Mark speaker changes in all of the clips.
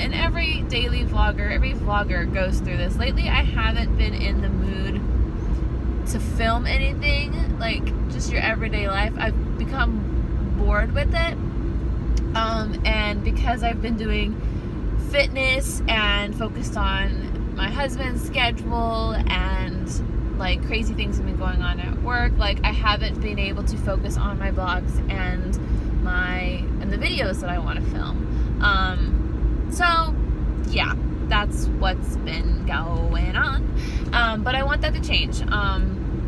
Speaker 1: and every daily vlogger, every vlogger goes through this. Lately, I haven't been in the mood to film anything, like just your everyday life. I've become bored with it. And because I've been doing fitness and focused on my husband's schedule and like crazy things have been going on at work, like I haven't been able to focus on my vlogs and the videos that I want to film. So yeah, that's what's been going on. But I want that to change.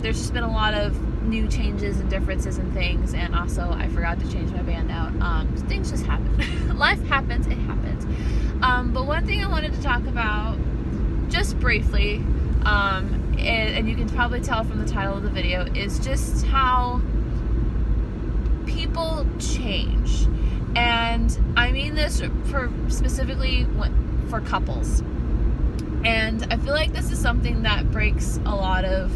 Speaker 1: There's just been a lot of new changes and differences and things, and also I forgot to change my band out. Things just happen. Life happens, it happens. But one thing I wanted to talk about just briefly, and you can probably tell from the title of the video, is just how people change. And I mean this for specifically for couples. And I feel like this is something that breaks a lot of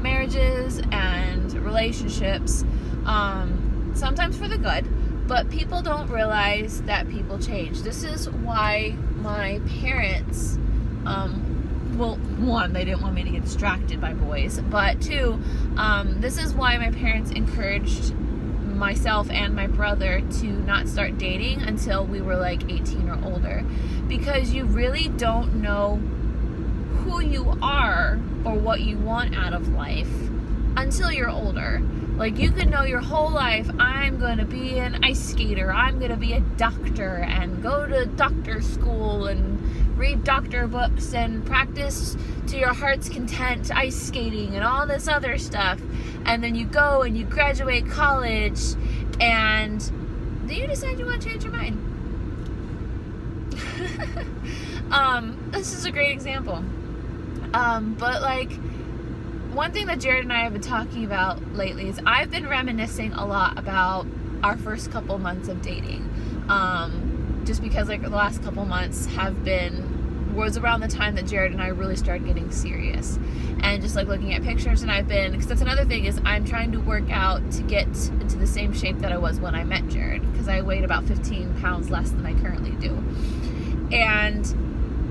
Speaker 1: marriages and relationships, sometimes for the good, but people don't realize that people change. This is why my parents, well, one, they didn't want me to get distracted by boys, but two, this is why my parents encouraged myself and my brother to not start dating until we were like 18 or older, because you really don't know who you are or what you want out of life until you're older. Like, you could know your whole life, I'm going to be an ice skater, I'm going to be a doctor, and go to doctor school and read doctor books and practice to your heart's content ice skating and all this other stuff. And then you go and you graduate college, and then you decide you want to change your mind. This is a great example. But like, one thing that Jared and I have been talking about lately is I've been reminiscing a lot about our first couple months of dating. Just because like the last couple months was around the time that Jared and I really started getting serious. And just like looking at pictures, and because that's another thing, is I'm trying to work out to get into the same shape that I was when I met Jared, because I weighed about 15 pounds less than I currently do. And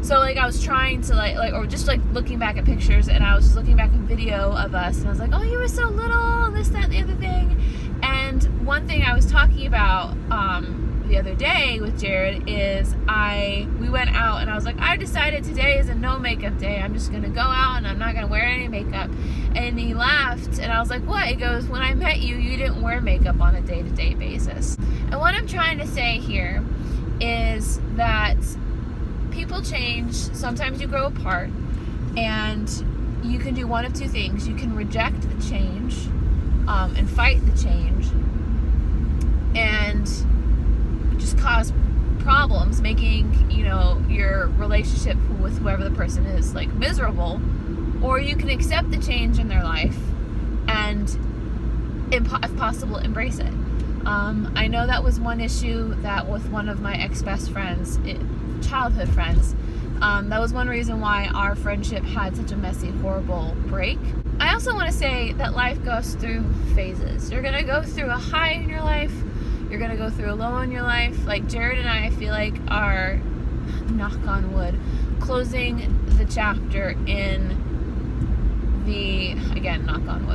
Speaker 1: so like I was trying to like or just like looking back at pictures, and I was just looking back at video of us, and I was like, oh, you were so little, this, that, and the other thing. And one thing I was talking about the other day with Jared is we went out, and I was like, I decided today is a no makeup day. I'm just gonna go out and I'm not gonna wear any makeup. And he laughed, and I was like, what? He goes, when I met you, you didn't wear makeup on a day-to-day basis. And what I'm trying to say here is that people change. Sometimes you grow apart, and you can do one of two things. You can reject the change and fight the change and just cause problems, making your relationship with whoever the person is like miserable. Or you can accept the change in their life and, if possible, embrace it. I know that was one issue that with one of my ex-best friends, childhood friends, that was one reason why our friendship had such a messy, horrible break. I also want to say that life goes through phases. You're going to go through a high in your life, you're going to go through a low in your life. Like Jared and I feel like are, knock on wood, closing the chapter in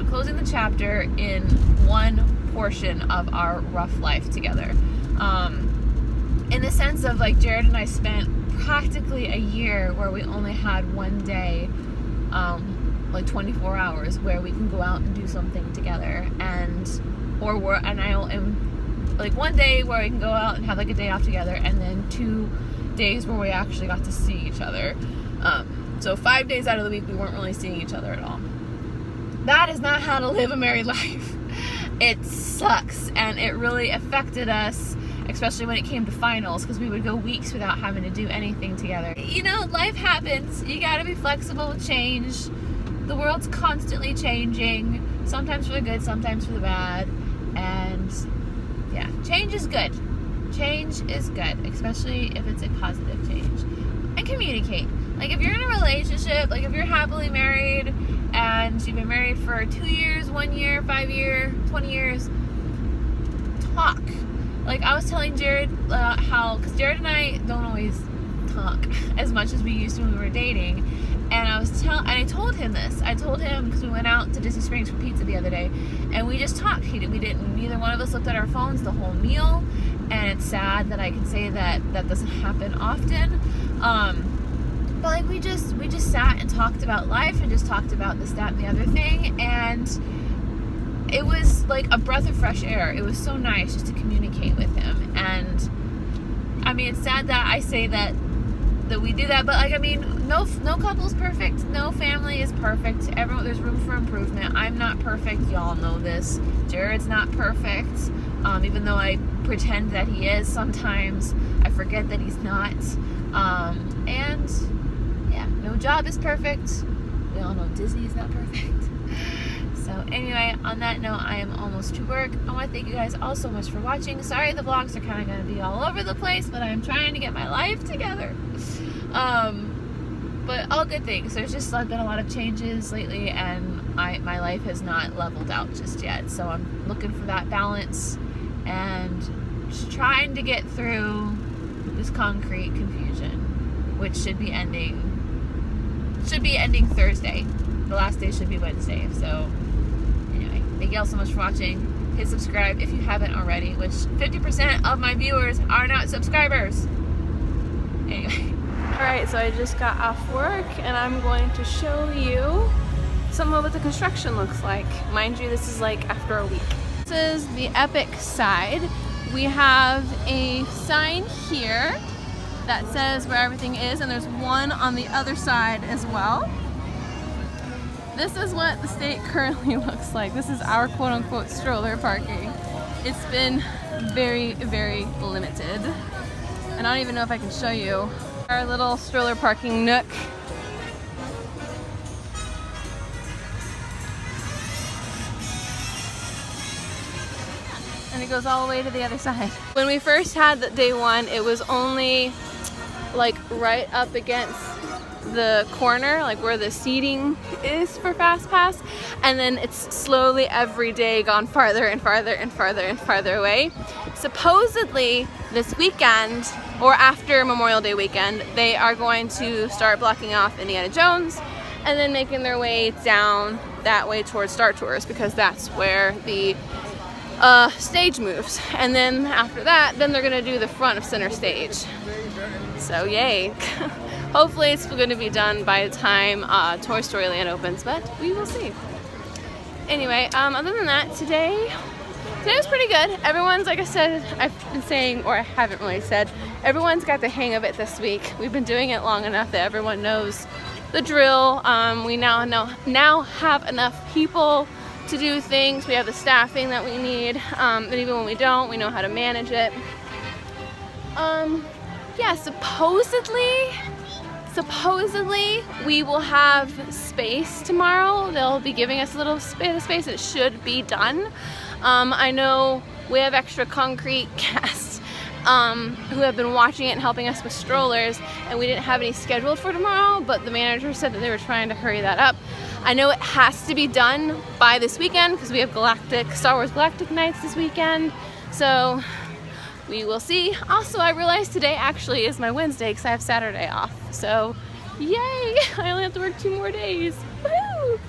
Speaker 1: closing the chapter in one portion of our rough life together. In the sense of like Jared and I spent practically a year where we only had one day, like 24 hours where we can go out and do something together, like one day where we can go out and have like a day off together, and then 2 days where we actually got to see each other. So 5 days out of the week we weren't really seeing each other at all. That is not how to live a married life. It sucks, and it really affected us, especially when it came to finals, because we would go weeks without having to do anything together. Life happens. You gotta be flexible with change. The world's constantly changing, sometimes for the good, sometimes for the bad. And yeah, change is good. Change is good, especially if it's a positive change. And communicate. Like, if you're in a relationship, like if you're happily married and you've been married for 2 years, 1 year, 5 years, 20 years, talk. Like, I was telling Jared how, because Jared and I don't always talk as much as we used to when we were dating. And I told him this. I told him because we went out to Disney Springs for pizza the other day, and we just talked. Neither one of us looked at our phones the whole meal, and it's sad that I can say that doesn't happen often. But like we just sat and talked about life and just talked about this, that, and the other thing, and it was like a breath of fresh air. It was so nice just to communicate with him. And I mean, it's sad that I say that we do that, but like, I mean, no couple's perfect, no family is perfect. There's room for improvement. I'm not perfect, y'all know this. Jared's not perfect, even though I pretend that he is sometimes. I forget that he's not. And yeah, no job is perfect. We all know Disney is not perfect. So anyway, on that note, I am almost to work. I want to thank you guys all so much for watching. Sorry the vlogs are kind of going to be all over the place, but I'm trying to get my life together. But all good things. There's just been a lot of changes lately, and my life has not leveled out just yet. So I'm looking for that balance and just trying to get through this concrete confusion, which should be ending Thursday. The last day should be Wednesday. So anyway, thank you all so much for watching. Hit subscribe if you haven't already, which 50% of my viewers are not subscribers. Anyway.
Speaker 2: Alright, so I just got off work and I'm going to show you some of what the construction looks like. Mind you, this is like after a week. This is the Epic side. We have a sign here that says where everything is, and there's one on the other side as well. This is what the state currently looks like. This is our quote-unquote stroller parking. It's been very, very limited. And I don't even know if I can show you our little stroller parking nook. And it goes all the way to the other side. When we first had the day one, it was only like right up against the corner, like where the seating is for FastPass, and then it's slowly every day gone farther and farther and farther and farther away. Supposedly this weekend, or after Memorial Day weekend, they are going to start blocking off Indiana Jones and then making their way down that way towards Star Tours, because that's where the stage moves. And then after that, then they're gonna do the front of center stage. So yay. Hopefully it's going to be done by the time Toy Story Land opens, but we will see. Anyway, other than that, today was pretty good. Everyone's, like I said, I've been saying, or I haven't really said, everyone's got the hang of it this week. We've been doing it long enough that everyone knows the drill. We now have enough people to do things. We have the staffing that we need, and even when we don't, we know how to manage it. Yeah, supposedly we will have space tomorrow. They'll be giving us a little bit of space. It should be done. I know we have extra concrete casts who have been watching it and helping us with strollers, and we didn't have any scheduled for tomorrow, but the manager said that they were trying to hurry that up. I know it has to be done by this weekend because we have Star Wars Galactic Nights this weekend, so we will see. Also, I realized today actually is my Wednesday because I have Saturday off. So, yay! I only have to work 2 more days. Woohoo!